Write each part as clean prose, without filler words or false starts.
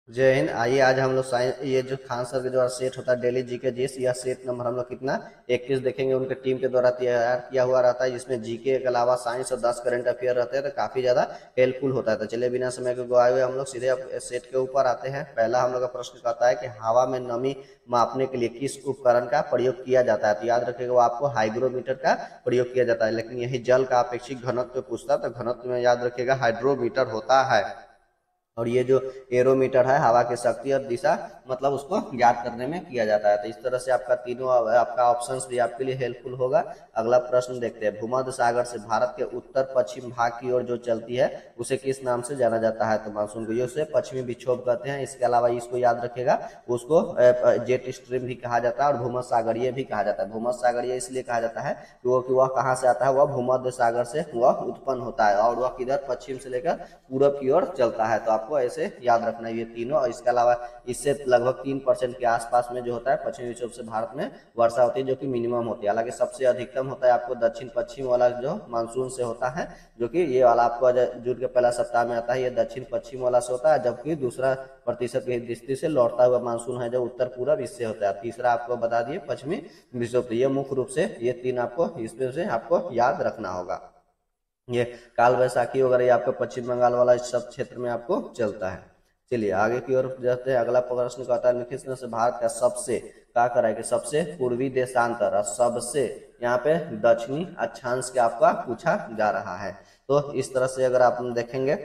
जय हिंद। आइए आज हम लोग साइंस, ये जो खान सर के द्वारा सेट होता है डेली जीके जीएस, यह सेट नंबर हम लोग कितना 21 देखेंगे। उनके टीम के द्वारा तैयार किया हुआ रहता है, जिसमें जीके के अलावा साइंस और 10 करंट अफेयर रहते हैं, तो काफी ज्यादा हेल्पफुल होता है। तो चलिए बिना समय के गवाए हुए हम लोग सीधे अब सेट के ऊपर आते हैं। पहला हम लोग का प्रश्न कहता है कि हवा में नमी मापने के लिए किस उपकरण का प्रयोग किया जाता है। तो याद रखिएगा वो आपको हाइग्रोमीटर का प्रयोग किया जाता है, लेकिन यही जल का अपेक्षित घनत्व पूछता है, तो घनत्व में याद रखिएगा हाइड्रोमीटर होता है। और ये जो एरोमीटर है हवा की शक्ति और दिशा मतलब उसको ज्ञात करने में किया जाता है। तो इस तरह से आपका तीनों आपका ऑप्शंस भी आपके लिए हेल्पफुल होगा। अगला प्रश्न देखते हैं। भूमध्य सागर से भारत के उत्तर पश्चिम भाग की ओर जो चलती है उसे किस नाम से जाना जाता है। तो मानसून को उसे पश्चिमी विक्षोभ कहते हैं। इसके अलावा इसको याद रखेगा, उसको जेट स्ट्रीम भी कहा जाता है और भूमध्य सागरीय भी कहा जाता है। भूमध्य सागरीय इसलिए कहा जाता है कि वह कहाँ से आता है, वह भूमध्य सागर से वह उत्पन्न होता है और वह किधर पश्चिम से लेकर पूरब की ओर चलता है। तो आपको ऐसे याद रखना है ये तीनों। और इसके अलावा इससे लगभग 3% के आसपास में जो होता है पश्चिमी विक्षोभ से भारत में वर्षा होती है, जो कि मिनिमम होती है। हालांकि सबसे अधिकतम होता है आपको दक्षिण पश्चिम वाला जो मानसून से होता है, जो कि ये वाला आपको जून के पहला सप्ताह में आता है, ये दक्षिण पश्चिम वाला से होता है। जबकि दूसरा प्रतिशत की दृष्टि से लौटता हुआ मानसून है जो उत्तर पूरब, इससे होता है। तीसरा आपको बता दिए पश्चिमी विक्षोभ। ये मुख्य रूप से ये तीन आपको इसमें से आपको याद रखना होगा। ये काल वैसाखी वगैरह ये आपका पश्चिम बंगाल वाला इस सब क्षेत्र में आपको चलता है। चलिए आगे की ओर जाते हैं। अगला प्रश्न कहता है निम्नलिखित में से भारत का सबसे क्या करा है कि सबसे पूर्वी देशांतर और सबसे यहाँ पे दक्षिणी अक्षांश के आपका पूछा जा रहा है। तो इस तरह से अगर आप देखेंगे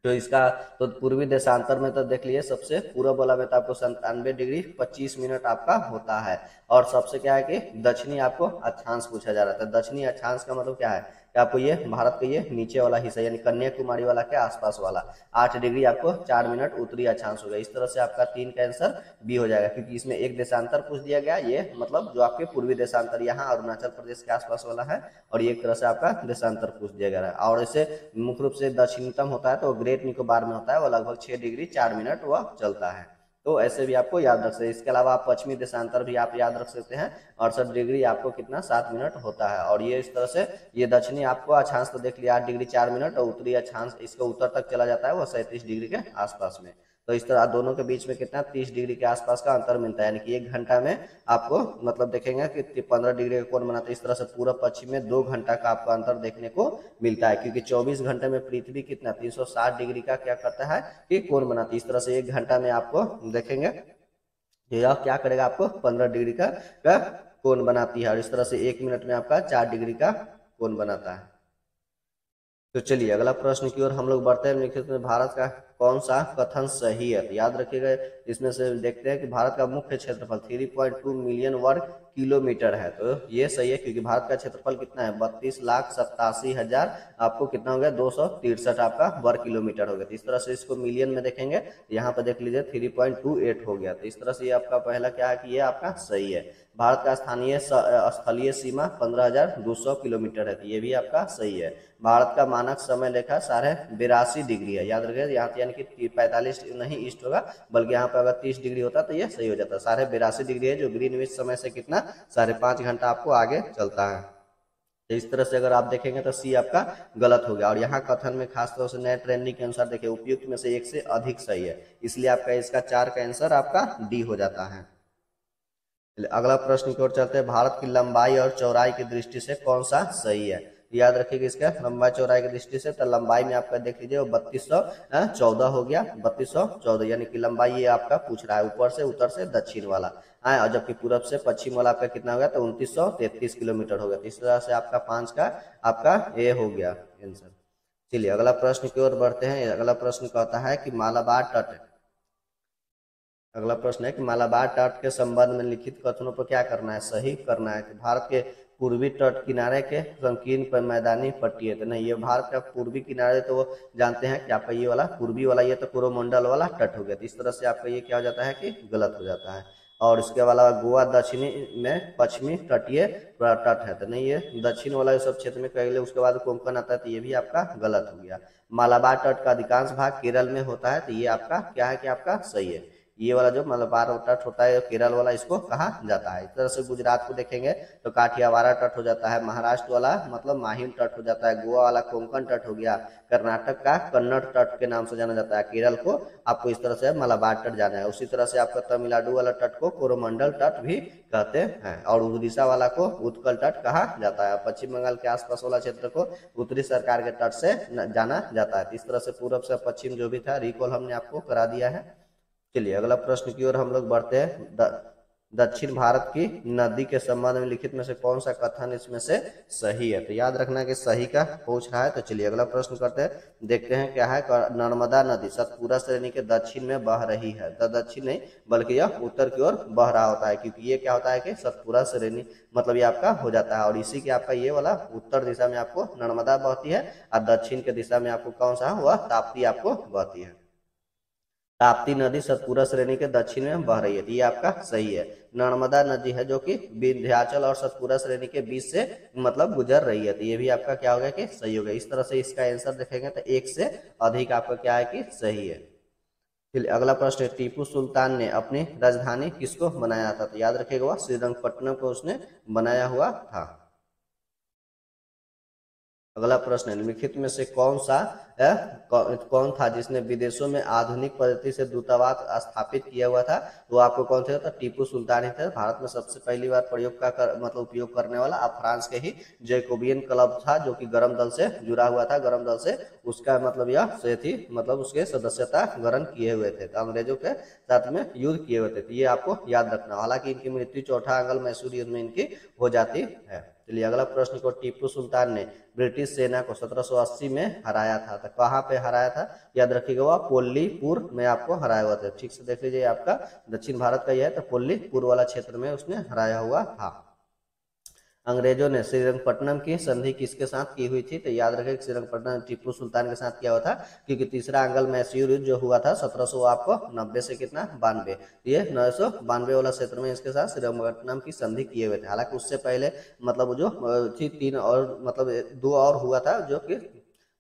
तो इसका तो पूर्वी देशांतर में तो देख लिए सबसे पूर्व वाला में तो आपको 97 डिग्री 25 मिनट आपका होता है। और सबसे क्या है कि दक्षिणी आपको अक्षांश पूछा जा रहा था। दक्षिणी अक्षांश का मतलब क्या है कि आपको ये भारत का ये नीचे वाला हिस्सा यानी कन्याकुमारी वाला के आसपास वाला 8 डिग्री आपको 4 मिनट उत्तरी अक्षांश होगा। इस तरह से आपका 3 का आंसर बी हो जाएगा, क्योंकि इसमें एक देशांतर पूछ दिया गया, ये मतलब जो आपके पूर्वी देशांतर यहाँ अरुणाचल प्रदेश के आसपास वाला है, और ये एक तरह से आपका देशांतर पूछ दिया गया है। और इसे मुख्य रूप से दक्षिणतम होता है तो ग्रेट निकोबार में होता है, वो लगभग 6 डिग्री 4 मिनट वह चलता है। तो ऐसे भी आपको याद रख सकते हैं। इसके अलावा आप पश्चिमी देशांतर भी आप याद रख सकते हैं, 68 डिग्री आपको कितना 7 मिनट होता है। और ये इस तरह से ये दक्षिणी आपको अक्षांश तो देख लिया 8 डिग्री 4 मिनट, और उत्तरी अक्षांश इसका उत्तर तक चला जाता है वो 37 डिग्री के आसपास में। तो इस तरह दोनों के बीच में कितना 30 डिग्री के आसपास का अंतर मिलता है, यानी कि 1 घंटा में आपको मतलब देखेंगे कि 15 डिग्री का कोण बनाते हैं। इस तरह से पूरब पश्चिम में 2 घंटा का आपको अंतर देखने को मिलता है, क्योंकि 24 घंटे में पृथ्वी कितना 360 डिग्री का क्या करता है कि कोण बनाती है। इस तरह से 1 घंटा में आपको देखेंगे यह क्या करेगा, आपको 15 डिग्री का कोण बनाती है। और इस तरह से 1 मिनट में आपका 4 डिग्री का कोण बनाता है। तो चलिए अगला प्रश्न की ओर हम लोग बढ़ते हैं। निम्नलिखित में भारत का कौन सा कथन सही है। तो याद रखिएगा इसमें से देखते हैं कि भारत का मुख्य क्षेत्रफल 3.2 मिलियन वर्ग किलोमीटर है। तो ये सही है, क्योंकि भारत का क्षेत्रफल कितना है 32,87,000 आपको कितना हो गया 263 आपका वर्ग किलोमीटर हो गया। तो इस तरह से इसको मिलियन में देखेंगे, यहाँ पर देख लीजिए 3.28 हो गया। तो इस तरह से ये आपका पहला क्या है कि ये आपका सही है। भारत का स्थानीय स्थलीय सीमा 15,200 किलोमीटर है, तो ये भी आपका सही है। भारत का मानक समय लेखा 82.82 है। याद रखिए यहाँ यानी कि 45 नहीं ईस्ट होगा, बल्कि यहाँ पे अगर 30 डिग्री होता तो ये सही हो जाता। 82.82 है, जो ग्रीनविच समय से कितना 5.5 घंटा आपको आगे चलता है। तो इस तरह से अगर आप देखेंगे तो सी आपका गलत हो गया। और यहाँ कथन में खासतौर से नए ट्रेंडिंग के अनुसार देखिए उपयुक्त में से एक से अधिक सही है, इसलिए आपका इसका 4 का आंसर आपका डी हो जाता है। अगला प्रश्न की ओर चलते हैं। भारत की लंबाई और चौड़ाई की दृष्टि से कौन सा सही है। याद रखिएगा इसका लंबाई चौड़ाई की दृष्टि से, तो लंबाई में आपका देख लीजिए वो 3214 हो गया। 3214 यानी कि लंबाई ये आपका पूछ रहा है ऊपर से उत्तर से दक्षिण वाला है, और जबकि पूरब से पश्चिम वाला आपका कितना हो गया तो 2933 किलोमीटर हो गया। इस तरह से आपका 5 का आपका ए हो गया आंसर। चलिए अगला प्रश्न की ओर बढ़ते हैं। अगला प्रश्न कहता है कि मालाबार तट, अगला प्रश्न है कि मालाबार तट के संबंध में लिखित कथनों पर क्या करना है, सही करना है। कि भारत के पूर्वी तट किनारे के संकीर्ण पर मैदानी पट्टी है। तो नहीं, ये भारत का पूर्वी किनारे तो वो जानते हैं कि आपका ये वाला पूर्वी वाला ये तो कोरोमंडल वाला तट हो गया। तो इस तरह से आपका ये क्या हो जाता है कि गलत हो जाता है। और इसके अलावा गोवा दक्षिणी में पश्चिमी तटीय तट है। तो नहीं, ये दक्षिण वाला सब क्षेत्र में कह ले, उसके बाद कोंकण आता है, तो ये भी आपका गलत हो गया। मालाबार तट का अधिकांश भाग केरल में होता है, तो ये आपका क्या है कि आपका सही है। ये वाला जो मलबार तट होता है केरल वाला, इसको कहा जाता है। इस तरह से गुजरात को देखेंगे तो काठियावाड़ तट हो जाता है, महाराष्ट्र वाला मतलब माहिम तट हो जाता है, गोवा वाला कोंकण तट हो गया, कर्नाटक का कन्नड़ तट के नाम से जाना जाता है, केरल को आपको इस तरह से मलाबार तट जाना है। उसी तरह से आपका तमिलनाडु वाला तट को कोरोमंडल तट भी कहते हैं, और उड़ीसा वाला को उत्कल तट कहा जाता है। पश्चिम बंगाल के आसपास वाला क्षेत्र को उत्तरी सरकार के तट से जाना जाता है। इस तरह से पूर्व से पश्चिम जो भी था रिकॉल हमने आपको करा दिया है। चलिए अगला प्रश्न की ओर हम लोग बढ़ते हैं। दक्षिण भारत की नदी के संबंध में लिखित में से कौन सा कथन इसमें से सही है? तो याद रखना कि सही का पूछ रहा है। तो चलिए अगला प्रश्न करते हैं, देखते हैं क्या है। नर्मदा नदी सतपुरा श्रेणी के दक्षिण में बह रही है। दक्षिण नहीं बल्कि यह उत्तर की ओर बह रहा होता है, क्योंकि ये क्या होता है कि सतपुरा श्रेणी मतलब ये आपका हो जाता है, और इसी के आपका ये वाला उत्तर दिशा में आपको नर्मदा बहती है, और दक्षिण के दिशा में आपको कौन सा वह ताप्ती आपको बहती है। ताप्ती नदी सतपुरा श्रेणी के दक्षिण में बह रही है, तो ये आपका सही है। नर्मदा नदी है जो कि विंध्याचल और सतपुरा श्रेणी के बीच से मतलब गुजर रही है, तो ये भी आपका क्या होगा कि सही होगा। इस तरह से इसका आंसर देखेंगे तो एक से अधिक आपका क्या है कि सही है। चलिए अगला प्रश्न है, टीपू सुल्तान ने अपनी राजधानी किसको बनाया था? तो याद रखिएगा वह श्रीरंगपट्टनम को उसने बनाया हुआ था। अगला प्रश्न है, निम्नलिखित में से कौन सा कौन था जिसने विदेशों में आधुनिक पद्धति से दूतावास स्थापित किया हुआ था? तो आपको कौन थे? तो टीपू सुल्तान ही थे। भारत में सबसे पहली बार प्रयोग का मतलब उपयोग करने वाला। अब फ्रांस के ही जैकोबियन क्लब था जो कि गर्म दल से जुड़ा हुआ था, गर्म दल से उसका मतलब यह से थी मतलब उसके सदस्यता ग्रहण किए हुए थे, तो अंग्रेजों के साथ में युद्ध किए हुए थे। तो ये आपको याद रखना। हालांकि इनकी मृत्यु चौथा आंग्ल मैसूर युद्ध में इनकी हो जाती है। चलिए अगला प्रश्न को, टीपू सुल्तान ने ब्रिटिश सेना को 1780 में हराया था, तो कहाँ पे हराया था? याद रखिएगा वह पोल्लीपुर में आपको हराया हुआ था। ठीक से देख लीजिए, आपका दक्षिण भारत का यह है, तो पोल्लीपुर वाला क्षेत्र में उसने हराया हुआ था। अंग्रेजों ने श्रीरंगपट्टनम की संधि किसके साथ की हुई थी? तो याद रखें श्रीरंगपट्टनम टीपू सुल्तान के साथ किया हुआ था, क्योंकि तीसरा आंग्ल मैसूर युद्ध जो हुआ था 1700 आपको 90 से कितना 92, ये 992 वाला क्षेत्र में इसके साथ श्रीरंगपट्टनम की संधि किए हुए थे। हालांकि उससे पहले मतलब जो थी तीन और मतलब दो और हुआ था जो कि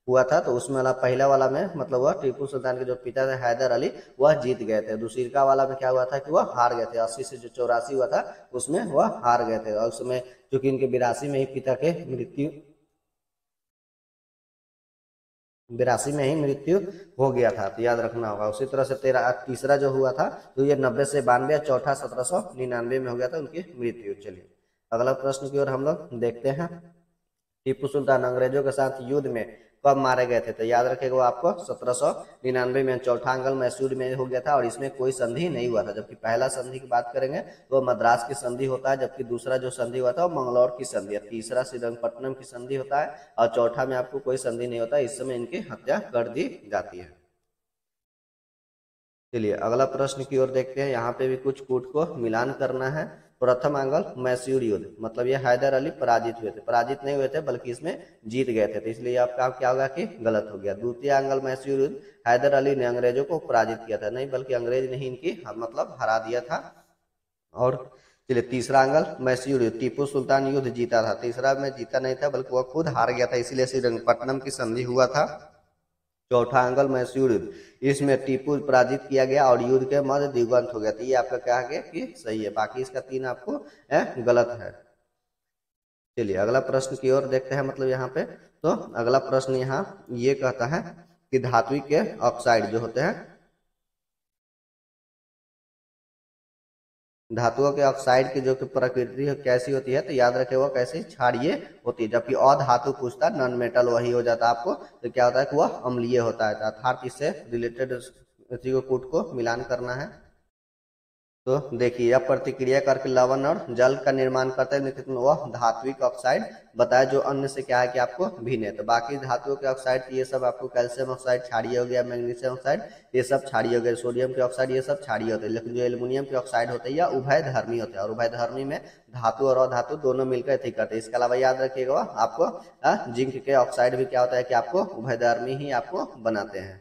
हुआ था, तो उसमें वाला पहला वाला में मतलब वह टीपू सुल्तान के जो पिता थे हैदर अली वह जीत गए थे। दूसरी का वाला में क्या हुआ था कि वह हार गए थे। 80 से जो 84 हुआ था उसमें वह हार गए थे, और उसमें क्योंकि इनके 82 में ही पिता के मृत्यु 82 में ही मृत्यु हो गया था, तो याद रखना होगा। उसी तरह से तीसरा जो हुआ था तो ये 90 से 92, चौथा 1799 में हो गया था उनकी मृत्यु। चलिए अगला प्रश्न की ओर हम लोग देखते हैं। टीपू सुल्तान अंग्रेजों के साथ युद्ध में कब मारे गए थे? तो याद रखेगा वो आपको 1799 में चौथा आंग्ल मैसूर में हो गया था, और इसमें कोई संधि नहीं हुआ था। जबकि पहला संधि की बात करेंगे तो मद्रास की संधि होता है, जबकि दूसरा जो संधि हुआ था वो मंगलौर की संधि है, तीसरा श्रीरंगपट्टनम की संधि होता है, और चौथा में आपको कोई संधि नहीं होता। इस समय इनकी हत्या कर दी जाती है। चलिए अगला प्रश्न की ओर देखते हैं। यहाँ पे भी कुछ कूट को मिलान करना है। प्रथम आंग्ल मैसूर युद्ध मतलब ये हैदर अली पराजित हुए थे, पराजित नहीं हुए थे बल्कि इसमें जीत गए थे, तो इसलिए आपका क्या होगा कि गलत हो गया। द्वितीय आंग्ल मैसूर युद्ध हैदर अली ने अंग्रेजों को पराजित किया था, नहीं बल्कि अंग्रेज ने ही इनकी मतलब हरा दिया था। और चलिए तीसरा आंग्ल मैसूर युद्ध टीपू सुल्तान युद्ध जीता था, तीसरा में जीता नहीं था बल्कि वह खुद हार गया था, इसीलिए श्रीरंगपट्टनम की संधि हुआ था। चौथा आंग्ल मैसूर युद्ध, इसमें टीपू पराजित किया गया और युद्ध के मध्य दिवंत हो गया, तो ये आपका क्या है कि सही है। बाकी इसका 3 आपको गलत है। चलिए अगला प्रश्न की ओर देखते हैं। मतलब यहाँ पे तो अगला प्रश्न यहाँ ये कहता है कि धात्विक के ऑक्साइड जो होते हैं, धातुओं के ऑक्साइड की जो कि प्रकृति कैसी होती है? तो याद रखे वो कैसी क्षारीय होती है, जबकि अधातु पूछता नॉन मेटल वही हो जाता है आपको, तो क्या होता है कि वह अम्लीय होता है। अर्थात इससे रिलेटेड इसी को कूट को मिलान करना है। तो देखिए यह प्रतिक्रिया करके लवण और जल का निर्माण करते हैं, लेकिन वह धात्विक ऑक्साइड बताया जो अन्य से क्या है कि आपको भिन्न है। तो बाकी धातुओं के ऑक्साइड ये सब आपको कैल्शियम ऑक्साइड क्षारीय हो गया, मैग्नीशियम ऑक्साइड ये सब क्षारीय हो गया, सोडियम के ऑक्साइड ये सब क्षारीय होते हैं, लेकिन जो एल्युमिनियम के ऑक्साइड होते हैं या उभयधर्मी होते हैं, और उभयधर्मी में धातु और अधातु दोनों मिलकर अथी करते हैं। इसके अलावा याद रखिएगा आपको जिंक के ऑक्साइड भी क्या होता है कि आपको उभयधर्मी ही आपको बनाते हैं।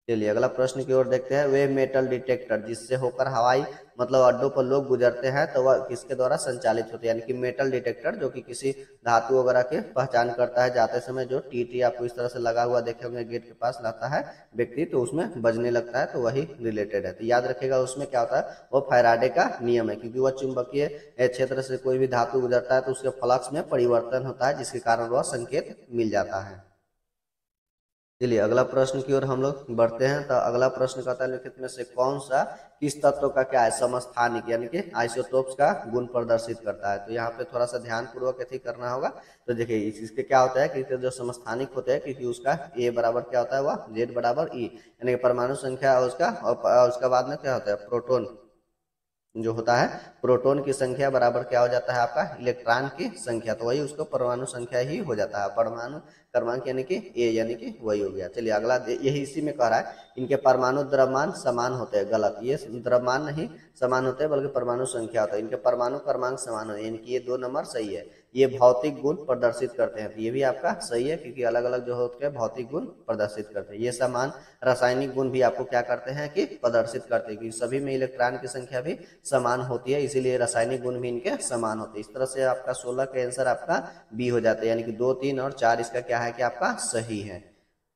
चलिए अगला प्रश्न की ओर देखते हैं। वे मेटल डिटेक्टर जिससे होकर हवाई मतलब अड्डों पर लोग गुजरते हैं तो वह किसके द्वारा संचालित होते हैं, यानी कि मेटल डिटेक्टर जो कि किसी धातु वगैरह की पहचान करता है। जाते समय जो टीटी आपको इस तरह से लगा हुआ देखे होंगे गेट के पास लाता है व्यक्ति, तो उसमें बजने लगता है, तो वही रिलेटेड है। तो याद रखेगा उसमें क्या होता है, वो फैराडे का नियम है, क्योंकि वह चुंबकीय क्षेत्र से कोई भी धातु गुजरता है तो उसके फ्लक्स में परिवर्तन होता है, जिसके कारण वह संकेत मिल जाता है। चलिए अगला प्रश्न की ओर हम लोग बढ़ते हैं। तो अगला प्रश्न कहता है निम्नलिखित में से कौन सा किस तत्व का क्या है समस्थानिक यानी कि आइसोटोप्स का गुण प्रदर्शित करता है। तो यहाँ पे थोड़ा सा ध्यान पूर्वक यदि करना होगा। तो देखिए इसके क्या होता है कि जो समस्थानिक होते हैं, क्योंकि उसका ए बराबर क्या होता है, वह जेड बराबर ई, यानी कि परमाणु संख्या उसका, और उसका बाद में क्या होता है प्रोटोन जो होता है, प्रोटॉन की संख्या बराबर क्या हो जाता है आपका इलेक्ट्रॉन की संख्या, तो वही उसको परमाणु संख्या ही हो जाता है। परमाणु क्रमांक यानी कि ए, यानी कि वही हो गया। चलिए अगला यही इसी में कह रहा है इनके परमाणु द्रव्यमान समान होते हैं। गलत, ये द्रव्यमान नहीं समान होते हैं बल्कि परमाणु संख्या होता है। इनके परमाणु क्रमांक समान होते हैं, यानी कि ये 2 नंबर सही है। ये भौतिक गुण प्रदर्शित करते हैं, तो ये भी आपका सही है, क्योंकि अलग अलग जो होते हैं भौतिक गुण प्रदर्शित करते हैं। ये समान रासायनिक गुण भी आपको क्या करते हैं कि प्रदर्शित करते हैं, क्योंकि सभी में इलेक्ट्रॉन की संख्या भी समान होती है, इसीलिए रासायनिक गुण भी इनके समान होते हैं। इस तरह से आपका 16 का आंसर आपका बी हो जाता है, यानी कि 2, 3 और 4 इसका क्या है कि आपका सही है।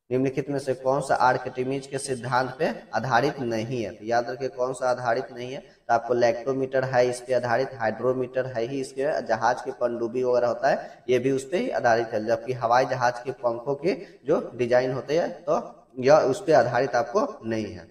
निम्नलिखित में से कौन सा आर्किमिडीज के सिद्धांत पे आधारित नहीं है। तो याद रखिए कौन सा आधारित नहीं है, तो आपको लैक्टोमीटर है इस पे आधारित, हाइड्रोमीटर है ही इसके, जहाज के पनडुब्बी वगैरह होता है ये भी उस पर ही आधारित है। जबकि हवाई जहाज के पंखों के जो डिजाइन होते हैं तो यह उस पर आधारित आपको नहीं है।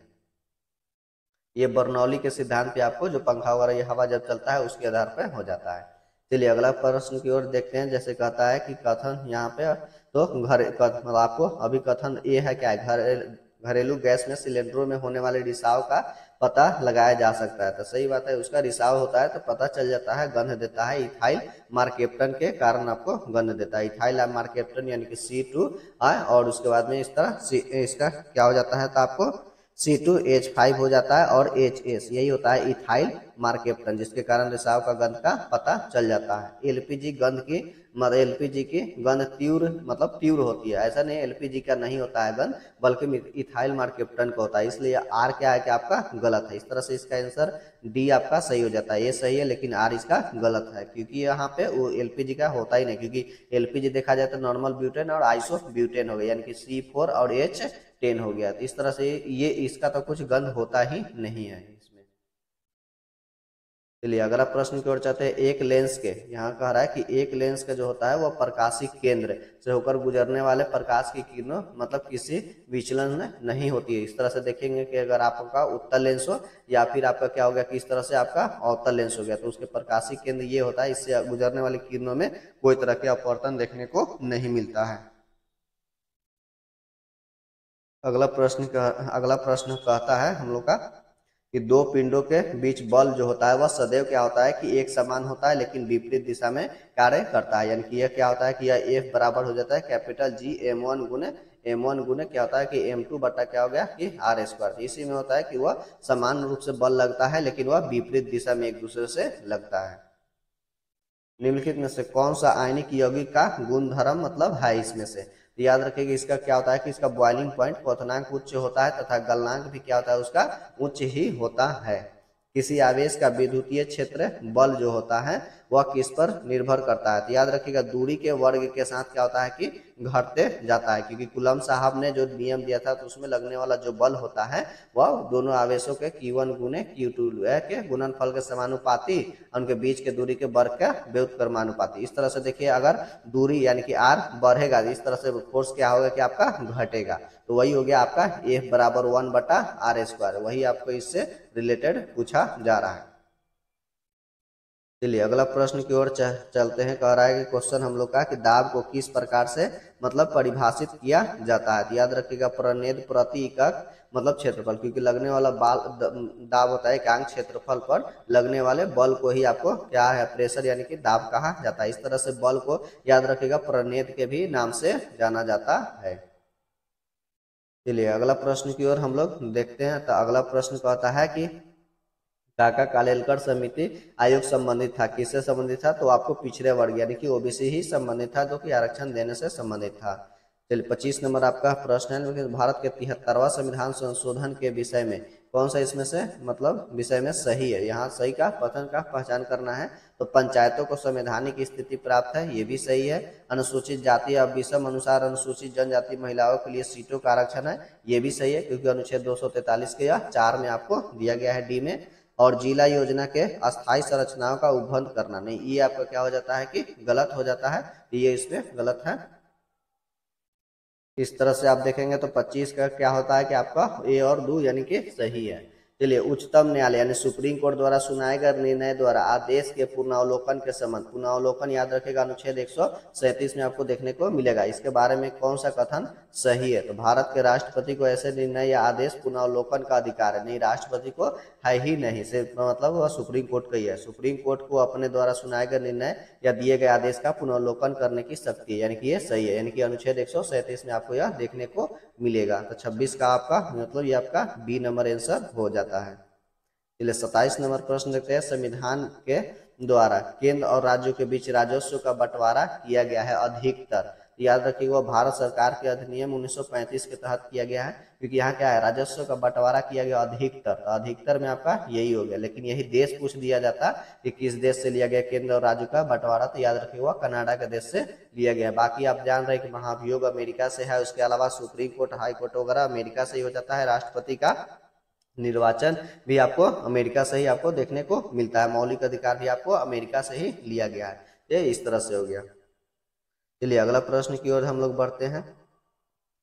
ये बर्नौली के सिद्धांत पे आपको जो पंखा वगैरह ये हवा जब चलता है उसके आधार पर हो जाता है। चलिए अगला प्रश्न की ओर देखते हैं। जैसे कहता है कि कथन यहाँ पे तो मतलब आपको अभी कथन ये है क्या है, घरेलू गैस में सिलेंडरों में होने वाले रिसाव का पता लगाया जा सकता है। तो सही बात है, उसका रिसाव होता है तो पता चल जाता है, गंध देता है। इथाइल मार्केप्टन के कारण आपको गंध देता है। इथाइल मार्केप्टन यानी कि C2 और उसके बाद में इस तरह इसका क्या हो जाता है, तो आपको C2H5 हो जाता है और HS यही होता है इथाइल मार्केप्टन, जिसके कारण रिसाव का गंध का पता चल जाता है। एलपीजी गंध की एलपीजी की गंध तीव्र मतलब तीव्र होती है, ऐसा नहीं एलपीजी का नहीं होता है गंध, बल्कि इथाइल मार्केप्टन का होता है, इसलिए आर क्या है कि आपका गलत है। इस तरह से इसका आंसर डी आपका सही हो जाता है। ये सही है लेकिन आर इसका गलत है, क्योंकि यहाँ पे वो एलपीजी का होता ही नहीं, क्योंकि एलपीजी देखा जाए तो नॉर्मल ब्यूटेन और आइसो ब्यूटेन हो गया, यानी कि C4 और H10 हो गया। तो इस तरह से ये इसका तो कुछ गंध होता ही नहीं है इसमें। चलिए अगला प्रश्न की ओर चलते हैं। एक लेंस के, यहाँ कह रहा है कि एक लेंस का जो होता है वह प्रकाशिक केंद्र से होकर गुजरने वाले प्रकाश की किरणों मतलब किसी विचलन में नहीं होती है। इस तरह से देखेंगे कि अगर आपका उत्तल लेंस हो या फिर आपका क्या हो गया कि इस तरह से आपका अवतल लेंस हो गया, तो उसके प्रकाशिक केंद्र ये होता है, इससे गुजरने वाली किरणों में कोई तरह के अपवर्तन देखने को नहीं मिलता है। अगला प्रश्न कहता है हम लोग का कि दो पिंडों के बीच बल जो होता है वह सदैव क्या होता है कि एक समान होता है लेकिन विपरीत दिशा में कार्य करता है। यानी कि यह क्या होता है कि यह F बराबर हो जाता है कैपिटल G M1 गुने क्या होता है कि M2 बटा क्या हो गया कि R²। इसी में होता है कि वह समान रूप से बल लगता है लेकिन वह विपरीत दिशा में एक दूसरे से लगता है। निम्नलिखित में से कौन सा आयनिक यौगिक का गुणधर्म मतलब है इसमें से। तो याद रखिएगा इसका क्या होता है कि इसका बॉइलिंग पॉइंट क्वथनांक उच्च होता है तथा गलनांक भी क्या होता है उसका उच्च ही होता है। किसी आवेश का विद्युतीय क्षेत्र बल जो होता है वह किस पर निर्भर करता है। तो याद रखिएगा दूरी के वर्ग के साथ क्या होता है कि घटते जाता है, क्योंकि कुलम साहब ने जो नियम दिया था तो उसमें लगने वाला जो बल होता है वह दोनों आवेशों के Q1 गुने Q2 के गुणनफल के समानुपाती, उनके बीच के दूरी के वर्ग का व्युत्क्रमानुपाती। इस तरह से देखिए अगर दूरी यानी कि R बढ़ेगा इस तरह से फोर्स क्या होगा कि आपका घटेगा, तो वही हो गया आपका F बराबर 1/R²। वही आपको इससे रिलेटेड पूछा जा रहा है। चलिए अगला प्रश्न की ओर चलते हैं। कह रहा है कि क्वेश्चन हम लोग का कि दाब को किस प्रकार से मतलब परिभाषित किया जाता है। तो याद रखिएगा प्रनेद प्रति एकक मतलब क्षेत्रफल, क्योंकि लगने वाला बाल दाब होता है एकांक क्षेत्रफल पर लगने वाले बल को ही आपको क्या है प्रेशर यानी कि दाब कहा जाता है। इस तरह से बल को याद रखिएगा प्रनेद के भी नाम से जाना जाता है। चलिए अगला प्रश्न की ओर हम लोग देखते हैं। तो अगला प्रश्न कहता है कि काका कालेलकर समिति आयोग संबंधित था, किससे संबंधित था, तो आपको पिछड़े वर्ग यानी कि ओबीसी ही संबंधित था, जो कि आरक्षण देने से संबंधित था। चलिए 25 नंबर आपका प्रश्न है, भारत के 73वां संविधान संशोधन के विषय में कौन सा इसमें से मतलब विषय में सही है। यहाँ सही का कथन का पहचान करना है। तो पंचायतों को संवैधानिक स्थिति प्राप्त है, ये भी सही है। अनुसूचित जाति अब विषम अनुसार अनुसूचित जनजाति महिलाओं के लिए सीटों का आरक्षण है, ये भी सही है, क्योंकि अनुच्छेद 243 के या 4 में आपको दिया गया है डी में। और जिला योजना के अस्थायी संरचनाओं का उपबंध करना, नहीं ये आपका क्या हो जाता है कि गलत हो जाता है, ये इसमें गलत है। इस तरह से आप देखेंगे तो 25 का क्या होता है कि आपका ए और दो यानी कि सही है। चलिए उच्चतम न्यायालय यानी सुप्रीम कोर्ट द्वारा सुनाए गए निर्णय द्वारा आदेश के पुनरावलोकन के संबंध, पुनरावलोकन याद रखेगा अनुच्छेद 137 में आपको देखने को मिलेगा। इसके बारे में कौन सा कथन सही है। तो भारत के राष्ट्रपति को ऐसे निर्णय या आदेश पुनरावलोकन का अधिकार है, नहीं राष्ट्रपति को है ही नहीं, सिर्फ मतलब वह सुप्रीम कोर्ट का ही है। सुप्रीम कोर्ट को अपने द्वारा सुनाए गए निर्णय या दिए गए आदेश का पुनरावलोकन करने की शक्ति है, यानी कि ये सही है, यानी कि अनुच्छेद 137 में आपको यह देखने को मिलेगा। तो 26 का आपका मतलब ये आपका बी नंबर आंसर हो जाता है। चलिए 27 नंबर प्रश्न देखते हैं, संविधान के द्वारा केंद्र और राज्यों के बीच राजस्व का बंटवारा किया गया है अधिकतर। याद रखिए वो भारत सरकार के अधिनियम 1935 के तहत किया गया है, क्योंकि यहाँ क्या है राजस्व का बंटवारा किया गया अधिकतर, तो अधिकतर में आपका यही हो गया। लेकिन यही देश पूछ दिया जाता कि किस देश से लिया गया केंद्र और राज्य का बंटवारा, तो याद रखिए वह कनाडा के देश से लिया गया। बाकी आप जान रहे हैं कि महाभियोग अमेरिका से है, उसके अलावा सुप्रीम कोर्ट हाई कोर्ट वगैरह अमेरिका से ही हो जाता है, राष्ट्रपति का निर्वाचन भी आपको अमेरिका से ही आपको देखने को मिलता है, मौलिक अधिकार भी आपको अमेरिका से ही लिया गया है। ये इस तरह से हो गया। चलिए अगला प्रश्न की ओर हम लोग बढ़ते हैं।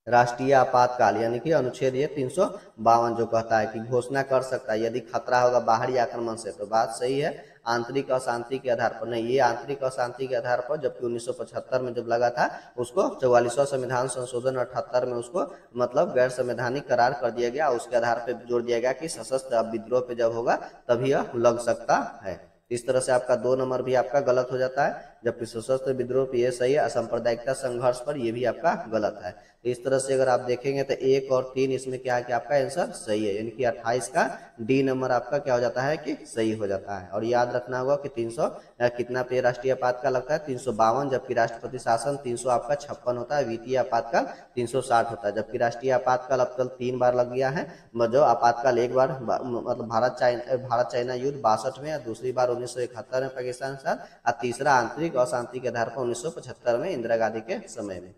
राष्ट्रीय आपातकाल यानी कि अनुच्छेद ये 352 जो कहता है कि घोषणा कर सकता है यदि खतरा होगा बाहरी आक्रमण से, तो बात सही है। आंतरिक अशांति के आधार पर नहीं, ये आंतरिक अशांति के आधार पर, जबकि 1975 में जब लगा था उसको 44वां संविधान संशोधन 78 में उसको मतलब गैर संवैधानिक करार कर दिया गया। उसके आधार पर जोड़ दिया गया कि सशस्त्र विद्रोह पे जब होगा तभी यह लग सकता है। इस तरह से आपका 2 नंबर भी आपका गलत हो जाता है, जबकि सशस्त्र विद्रोह पे ये सही है, असंप्रदायिकता संघर्ष पर ये भी आपका गलत है। तो इस तरह से अगर आप देखेंगे तो 1 और 3 इसमें क्या है कि आपका आंसर सही है, यानी कि 28 का डी नंबर आपका क्या हो जाता है कि सही हो जाता है। और याद रखना होगा कि 300 कितना पे राष्ट्रीय आपातकाल लगता है 352, जबकि राष्ट्रपति शासन 300 आपका 56 होता है, वित्तीय आपातकाल 360 होता है। जबकि राष्ट्रीय आपातकाल अब तक 3 बार लग गया है, जो आपातकाल एक बार मतलब भारत चाइना युद्ध 62 में, दूसरी बार 1971 में पाकिस्तान के साथ, और तीसरा आंतरिक अशांति के आधार पर 1975 में इंदिरा गांधी के समय में।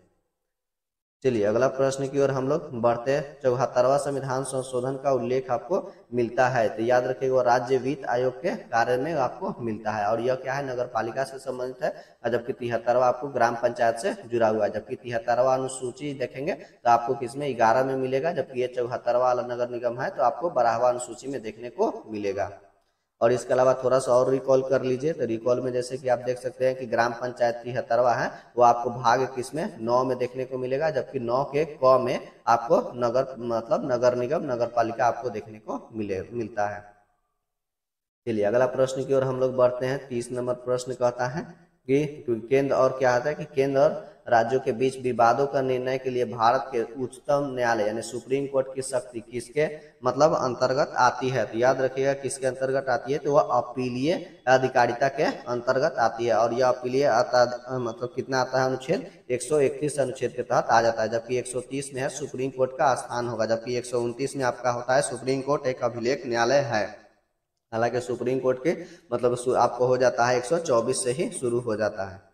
चलिए अगला प्रश्न की ओर हम लोग बढ़ते हैं। 74वां संविधान संशोधन का उल्लेख आपको मिलता है, तो याद रखिएगा राज्य वित्त आयोग के कार्य में आपको मिलता है, और यह क्या है नगर पालिका से संबंधित है। जबकि 73वां आपको ग्राम पंचायत से जुड़ा हुआ है। जबकि 73वां अनुसूची देखेंगे तो आपको किसमें 11 में मिलेगा, जबकि ये 74वां नगर निगम है तो आपको 12वां अनुसूची में देखने को मिलेगा। और इसके अलावा थोड़ा सा और रिकॉल कर लीजिए, तो रिकॉल में जैसे कि आप देख सकते हैं कि ग्राम पंचायत 73वां है वो आपको भाग किसमें 9 में देखने को मिलेगा, जबकि 9 के क में आपको नगर मतलब नगर निगम नगर पालिका आपको देखने को मिलता है। चलिए अगला प्रश्न की ओर हम लोग बढ़ते हैं। 30 नंबर प्रश्न कहता है कि केंद्र और क्या आता है कि केंद्र और राज्यों के बीच विवादों का निर्णय के लिए भारत के उच्चतम न्यायालय यानी सुप्रीम कोर्ट की शक्ति किसके मतलब अंतर्गत आती है। तो याद रखिएगा किसके अंतर्गत आती है, तो वह अपीलीय अधिकारिता के अंतर्गत आती है। और यह अपीलीय मतलब कितना आता है अनुच्छेद 131 अनुच्छेद के तहत आ जाता है। जबकि 130 में है सुप्रीम कोर्ट का स्थान होगा, जबकि 129 में आपका होता है सुप्रीम कोर्ट एक अभिलेख न्यायालय है। हालांकि सुप्रीम कोर्ट के मतलब आपको हो जाता है 124 से ही शुरू हो जाता है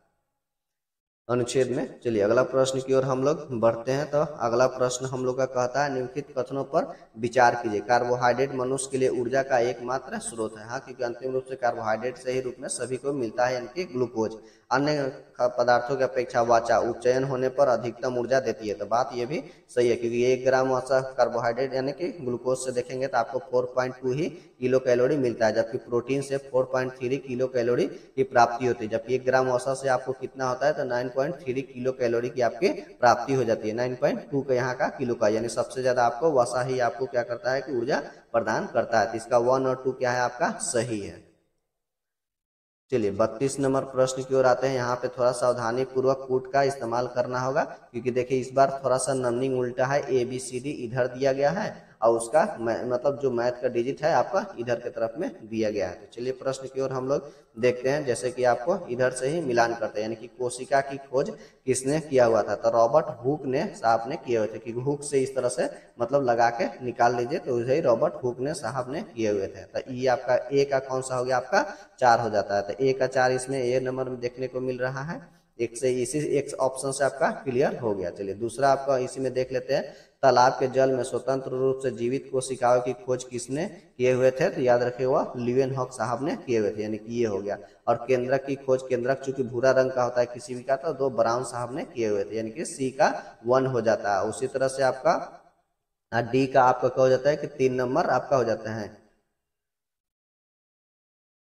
अनुच्छेद में। चलिए अगला प्रश्न की ओर हम लोग बढ़ते हैं। तो अगला प्रश्न हम लोग का कहता है निम्नलिखित कथनों पर विचार कीजिए। कार्बोहाइड्रेट मनुष्य के लिए ऊर्जा का एकमात्र स्रोत है। हाँ, क्योंकि अंतिम रूप से कार्बोहाइड्रेट सही रूप में सभी को मिलता है, यानी कि ग्लूकोज अन्य पदार्थों की अपेक्षा वाचा उपचयन होने पर अधिकतम ऊर्जा देती है। तो बात ये भी सही है, क्योंकि 1 ग्राम वसा कार्बोहाइड्रेट यानी कि ग्लूकोज से देखेंगे तो आपको 4.2 ही किलो कैलोरी मिलता है, जबकि प्रोटीन से 4.3 किलो कैलोरी की प्राप्ति होती है। जबकि 1 ग्राम वसा से आपको कितना होता है, तो 9.3 किलो कैलोरी की आपकी प्राप्ति हो जाती है। 9.2 का यहाँ का किलो का, यानी सबसे ज्यादा आपको वसा ही आपको क्या करता है कि ऊर्जा प्रदान करता है। तो इसका 1 और 2 क्या है आपका सही है। चलिए 32 नंबर प्रश्न की ओर आते हैं। यहाँ पे थोड़ा सावधानी पूर्वक पुट का इस्तेमाल करना होगा, क्योंकि देखिए इस बार थोड़ा सा नंबरिंग उल्टा है, ABCD इधर दिया गया है और उसका मतलब जो मैथ का डिजिट है आपका इधर की तरफ में दिया गया है। तो चलिए प्रश्न की ओर हम लोग देखते हैं। जैसे कि आपको इधर से ही मिलान करते हैं, यानी कि कोशिका की खोज किसने किया हुआ था, तो रॉबर्ट हुक ने साहब ने किए हुए थे, कि हुक से इस तरह से मतलब लगा के निकाल लीजिए, तो उसे ही रॉबर्ट हुक ने साहब ने किए हुए थे। तो ये आपका ए का कौन सा हो गया, आपका 4 हो जाता है। तो ए का 4 इसमें ए नंबर में देखने को मिल रहा है। एक से इसी एक ऑप्शन से आपका क्लियर हो गया। चलिए दूसरा आपका इसी में देख लेते हैं। तालाब के जल में स्वतंत्र रूप से जीवित कोशिकाओं की खोज किसने किए हुए थे, तो याद रखिए वह ल्यूवेनहॉक साहब ने किए हुए थे, यानी कि ये हो गया। और केंद्रक की खोज, केंद्रक चूंकि भूरा रंग का होता है किसी भी का, तो दो ब्राउन साहब ने किए हुए थे, यानी कि सी का 1 हो जाता है। उसी तरह से आपका डी का आपका क्या हो जाता है कि 3 नंबर आपका हो जाता है।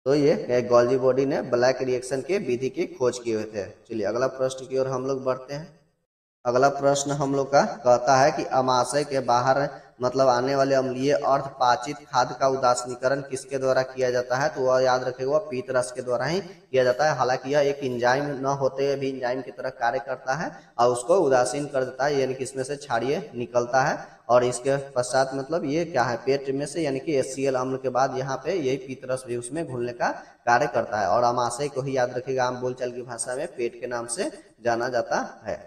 तो ये गॉल्जी बॉडी ने ब्लैक रिएक्शन के विधि की खोज किए हुए थे। चलिए अगला प्रश्न की ओर हम लोग बढ़ते हैं। अगला प्रश्न हम लोग का कहता है कि अमाशय के बाहर मतलब आने वाले अम्लीय अर्धपाचित खाद्य का उदासीनीकरण किसके द्वारा किया जाता है, तो वह याद रखेगा पीत रस के द्वारा ही किया जाता है। हालांकि यह एक एंजाइम न होते हुए भी एंजाइम की तरह कार्य करता है और उसको उदासीन कर देता है, यानी कि इसमें से क्षारीय निकलता है। और इसके पश्चात मतलब ये क्या है, पेट में से यानी कि HCl अम्ल के बाद यहाँ पे यही पीत रस भी उसमें घुलने का कार्य करता है। और अमाशय को ही याद रखिएगा आम बोलचाल की भाषा में पेट के नाम से जाना जाता है।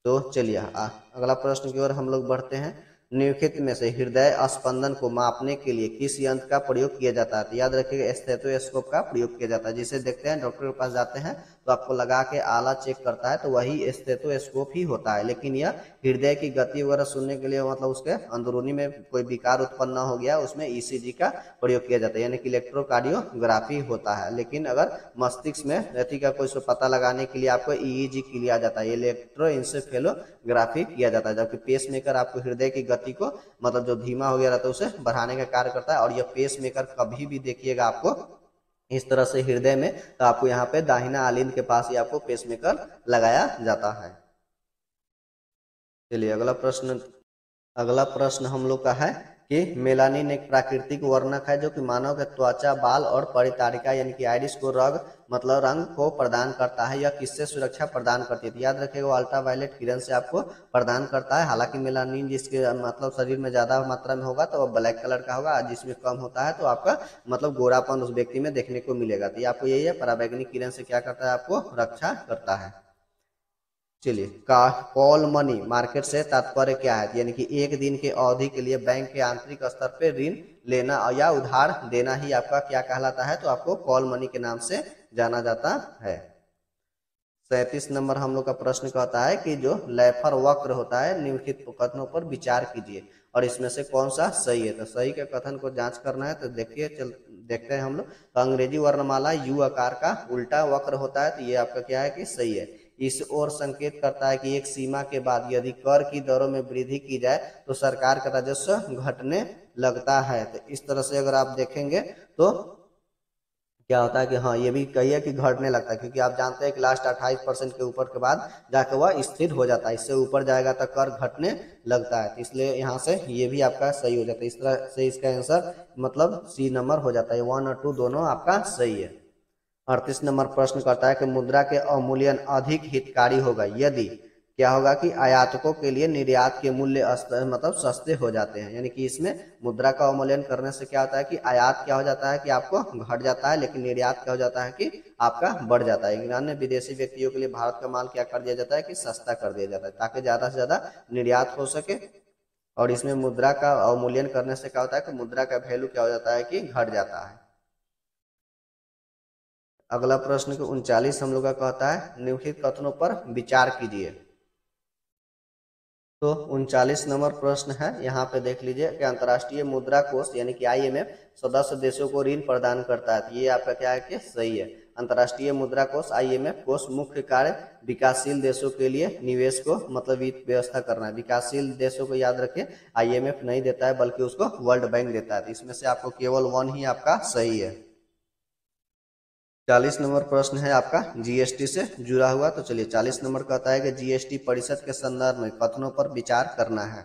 तो चलिए अगला प्रश्न की ओर हम लोग बढ़ते हैं। निम्नलिखित में से हृदय स्पंदन को मापने के लिए किस यंत्र का प्रयोग किया जाता है, तो याद रखिएगा स्टेथोस्कोप का प्रयोग किया जाता है। जिसे देखते हैं डॉक्टर के पास जाते हैं तो आपको लगा के आला चेक करता है, तो वही स्टेथोस्कोप ही होता है। लेकिन यह हृदय की गति वगैरह सुनने के लिए मतलब उसके अंदरूनी में कोई विकार उत्पन्न हो गया उसमें ECG का प्रयोग किया जाता है, यानी कि इलेक्ट्रोकार्डियोग्राफी होता है। लेकिन अगर मस्तिष्क में व्यक्ति का कोई पता लगाने के लिए आपको EEG किया जाता है, इलेक्ट्रोइंसेफेलोग्राफी किया जाता है। जबकि पेस मेकर आपको हृदय की गति को मतलब जो धीमा हो गया रहता है उसे बढ़ाने का कार्य करता है। और यह पेस मेकर कभी भी देखिएगा आपको इस तरह से हृदय में, तो आपको यहाँ पे दाहिना आलिंद के पास ही आपको पेस मेकर लगाया जाता है। चलिए अगला प्रश्न हम लोग का है कि मेलानिन एक प्राकृतिक वर्णक है जो कि मानव के त्वचा, बाल और परितारिका यानी कि आइरिस को मतलब रंग को प्रदान करता है। यह किससे सुरक्षा प्रदान करती है, तो याद रखिएगा अल्ट्रावायलेट किरण से आपको प्रदान करता है। हालांकि मेलानिन जिसके मतलब शरीर में ज्यादा मात्रा में होगा तो वह ब्लैक कलर का होगा, जिसमें कम होता है तो आपका मतलब गोरापन उस व्यक्ति में देखने को मिलेगा। तो आपको यही है, पराबैंगनी किरण से क्या करता है, आपको रक्षा करता है। चलिए कॉल मनी मार्केट से तात्पर्य क्या है, यानी कि एक दिन के अवधि के लिए बैंक के आंतरिक स्तर पर ऋण लेना या उधार देना ही आपका क्या कहलाता है, तो आपको कॉल मनी के नाम से जाना जाता है। 37 नंबर हम लोग का प्रश्न कहता है कि जो लैफर वक्र होता है निम्नलिखित कथनों पर विचार कीजिए और इसमें से कौन सा सही है। तो सही के कथन को जांच करना है, तो देखिए देखते हैं हम लोग। तो अंग्रेजी वर्णमाला U आकार का उल्टा वक्र होता है, तो ये आपका क्या है कि सही है। इस ओर संकेत करता है कि एक सीमा के बाद यदि कर की दरों में वृद्धि की जाए तो सरकार का राजस्व घटने लगता है। तो इस तरह से अगर आप देखेंगे तो क्या होता है कि हाँ ये भी कहिए कि घटने लगता है, क्योंकि आप जानते हैं कि लास्ट 28% के ऊपर के बाद जाकर वह स्थिर हो जाता है, इससे ऊपर जाएगा तो कर घटने लगता है। तो इसलिए यहाँ से ये भी आपका सही हो जाता है। इस तरह से इसका आंसर मतलब C नंबर हो जाता है। 1 और 2 दोनों आपका सही है। 38 नंबर प्रश्न करता है कि मुद्रा के अवमूल्यन अधिक हितकारी होगा यदि क्या होगा कि आयातकों के लिए निर्यात के मूल्य मतलब सस्ते हो जाते हैं। यानी कि इसमें मुद्रा का अवमूल्यन करने से क्या होता है कि आयात क्या हो जाता है कि आपको घट जाता है, लेकिन निर्यात क्या हो जाता है कि आपका बढ़ जाता है। अन्य विदेशी व्यक्तियों के लिए भारत का माल क्या कर दिया जाता है कि सस्ता कर दिया जाता है, ताकि ज्यादा से ज्यादा निर्यात हो सके। और इसमें मुद्रा का अवमूल्यन करने से क्या होता है कि मुद्रा का वैल्यू क्या हो जाता है कि घट जाता है। अगला प्रश्न के 39 हम लोग का कहता है निम्नलिखित कथनों पर विचार कीजिए। तो 39 नंबर प्रश्न है, यहाँ पे देख लीजिए कि अंतर्राष्ट्रीय मुद्रा कोष यानी कि IMF सदस्य देशों को ऋण प्रदान करता है। ये आपका क्या है कि सही है। अंतर्राष्ट्रीय मुद्रा कोष IMF कोष मुख्य कार्य विकासशील देशों के लिए निवेश को मतलब वित्त व्यवस्था करना है। विकासशील देशों को याद रखें IMF नहीं देता है बल्कि उसको वर्ल्ड बैंक देता है। इसमें से आपको केवल 1 ही आपका सही है। 40 नंबर प्रश्न है आपका GST से जुड़ा हुआ। तो चलिए 40 नंबर कहता है कि GST परिषद के संदर्भ में कथनों पर विचार करना है।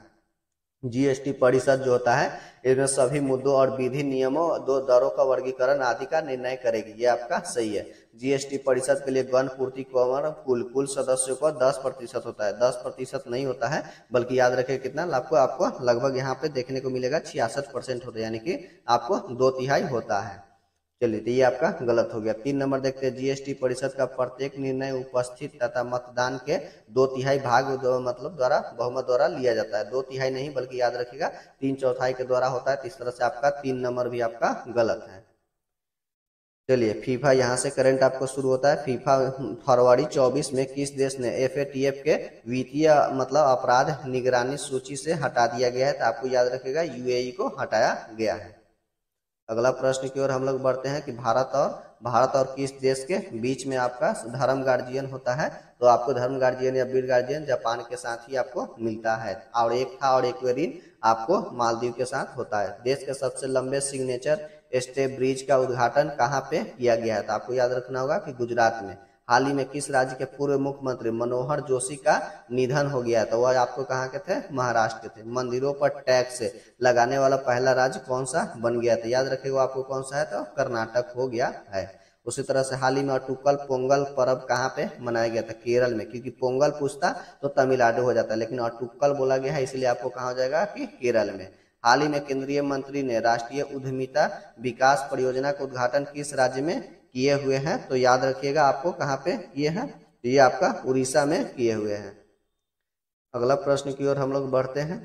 जीएसटी परिषद जो होता है इसमें सभी मुद्दों और विधि नियमों, दो दरों का वर्गीकरण आदि का निर्णय करेगी। ये आपका सही है। जीएसटी परिषद के लिए गण पूर्ति कुल सदस्यों को 10% होता है, 10% नहीं होता है, बल्कि याद रखें कितना आपको आपको लगभग यहाँ पे देखने को मिलेगा 66% होता है, यानी कि आपको 2/3 होता है। चलिए, तो ये आपका गलत हो गया। 3 नंबर देखते हैं, जीएसटी परिषद का प्रत्येक निर्णय उपस्थित तथा मतदान के 2/3 भाग मतलब द्वारा बहुमत द्वारा लिया जाता है। 2/3 नहीं बल्कि याद रखिएगा 3/4 के द्वारा होता है। तो इस तरह से आपका 3 नंबर भी आपका गलत है। चलिए, फीफा यहाँ से करंट आपको शुरू होता है। फीफा फरवरी 24 में किस देश ने एफएटीएफ के वित्तीय मतलब अपराध निगरानी सूची से हटा दिया गया है? तो आपको याद रखेगा यूएई को हटाया गया है। अगला प्रश्न की ओर हम लोग बढ़ते हैं कि भारत और किस देश के बीच में आपका धर्म गार्जियन होता है? तो आपको धर्म गार्जियन या बीर गार्जियन जापान के साथ ही आपको मिलता है, और एक्वेरिन आपको मालदीव के साथ होता है। देश के सबसे लंबे सिग्नेचर स्टेप ब्रिज का उद्घाटन कहाँ पे किया गया है? तो आपको याद रखना होगा कि गुजरात में। हाल ही में किस राज्य के पूर्व मुख्यमंत्री मनोहर जोशी का निधन हो गया है? तो वह आपको कहाँ के थे? महाराष्ट्र के थे। मंदिरों पर टैक्स लगाने वाला पहला राज्य कौन सा बन गया था? याद रखेगा आपको कौन सा है? तो कर्नाटक हो गया है। उसी तरह से हाल ही में अटुकल पोंगल पर्व कहाँ पे मनाया गया था? केरल में, क्योंकि पोंगल पूछता तो तमिलनाडु हो जाता है, लेकिन अटुकल बोला गया है इसलिए आपको कहाँ हो जाएगा कि केरल में। हाल ही में केंद्रीय मंत्री ने राष्ट्रीय उद्यमिता विकास परियोजना का उद्घाटन किस राज्य में किए हुए हैं? तो याद रखिएगा आपको कहाँ पे किए हैं? तो ये आपका उड़ीसा में किए हुए हैं। अगला प्रश्न की ओर हम लोग बढ़ते हैं।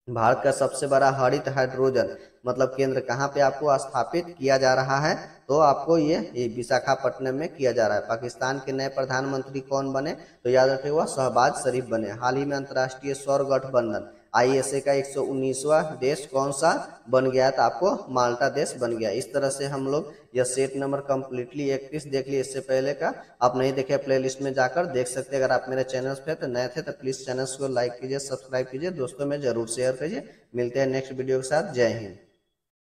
भारत का सबसे बड़ा हरित हाइड्रोजन मतलब केंद्र कहाँ पे आपको स्थापित किया जा रहा है? तो आपको ये विशाखापट्टनम में किया जा रहा है। पाकिस्तान के नए प्रधानमंत्री कौन बने? तो याद रखिएगा शहबाज शरीफ बने। हाल ही में अंतर्राष्ट्रीय सौर गठबंधन आईएसए का 119वां देश कौन सा बन गया? तो आपको माल्टा देश बन गया। इस तरह से हम लोग यह सेट नंबर कंप्लीटली 31 देख लिए। इससे पहले का आप नहीं देखे प्लेलिस्ट में जाकर देख सकते हैं। अगर आप मेरे चैनल पे तो नए थे तो प्लीज चैनल को लाइक कीजिए, सब्सक्राइब कीजिए, दोस्तों में जरूर शेयर कीजिए। मिलते हैं नेक्स्ट वीडियो के साथ। जय हिंद।